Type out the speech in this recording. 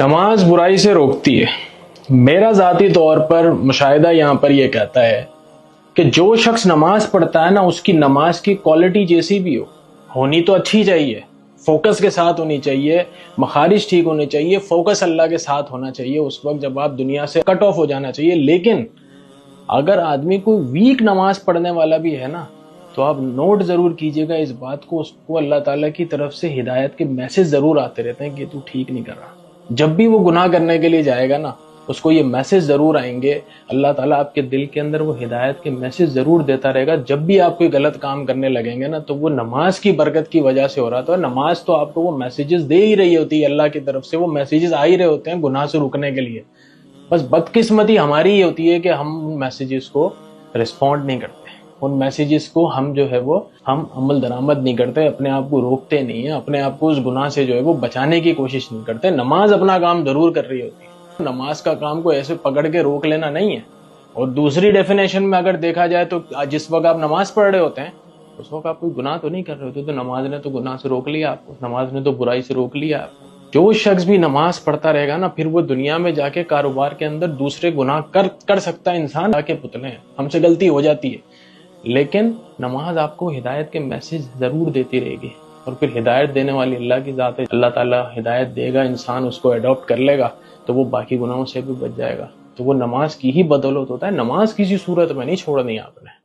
نماز برائی سے روکتی ہے۔ میرا ذاتی طور پر مشاہدہ یہاں پر یہ کہتا ہے کہ جو شخص نماز پڑھتا ہے نا، اس کی نماز کی کوالٹی جیسی بھی ہونی تو اچھی چاہیے، فوکس کے ساتھ ہونی چاہیے، مخارج ٹھیک ہونے چاہیے، فوکس اللہ کے ساتھ ہونا چاہیے اس وقت جب آپ دنیا سے کٹ آف ہو جانا چاہیے۔ لیکن اگر آدمی کو ویک نماز پڑھنے والا بھی ہے نا، تو آپ نوٹ ضرور کیجئے گا اس بات کو، اس کو اللہ تعالیٰ کی طرف سے ہدایت کے میسج ضرور آتے رہتے ہیں کہ تو ٹھیک نہیں کر رہا۔ جب بھی وہ گناہ کرنے کے لیے جائے گا نا، اس کو یہ میسج ضرور آئیں گے، اللہ تعالیٰ آپ کے دل کے اندر وہ ہدایت کے میسج ضرور دیتا رہے گا۔ جب بھی آپ کوئی غلط کام کرنے لگیں گے نا، تو وہ نماز کی برکت کی وجہ سے ہو رہا تھا۔ نماز تو آپ کو وہ میسیجز دے ہی رہی ہوتی ہے، اللہ کی طرف سے وہ میسیجز آ ہی رہے ہوتے ہیں گناہ سے رکنے کے لیے۔ بس بدقسمتی ہماری یہ ہوتی ہے کہ ہم ان میسیجز کو رسپونڈ نہیں کرتے، ان میسیجز کو ہم ہم عمل درآمد نہیں کرتے، اپنے آپ کو روکتے نہیں ہیں، اپنے آپ کو اس گناہ سے وہ بچانے کی کوشش نہیں کرتے۔ نماز اپنا کام ضرور کر رہی ہوتی ہے، نماز کا کام کو ایسے پکڑ کے روک لینا نہیں ہے۔ اور دوسری ڈیفینیشن میں اگر دیکھا جائے تو جس وقت آپ نماز پڑھ رہے ہوتے ہیں اس وقت آپ کوئی گناہ تو نہیں کر رہے ہوتے، تو نماز نے تو گناہ سے روک لیا آپ کو، نماز نے تو برائی سے روک لیا آپ کو۔ جو شخص بھی نماز پڑھتا رہے گا نا، پھر وہ دنیا میں جا کے کاروبار کے اندر دوسرے گناہ کر سکتا ہے۔ انسان کے پتلے ہیں، ہم سے غلطی ہو جاتی ہے، لیکن نماز آپ کو ہدایت کے میسج ضرور دیتی رہے گی۔ اور پھر ہدایت دینے والی اللہ کی ذات ہے، اللہ تعالیٰ ہدایت دے گا، انسان اس کو اڈاپٹ کر لے گا تو وہ باقی گناہوں سے بھی بچ جائے گا۔ تو وہ نماز کی ہی بدولت ہوتا ہے، نماز کسی صورت میں نہیں چھوڑنی آپ نے۔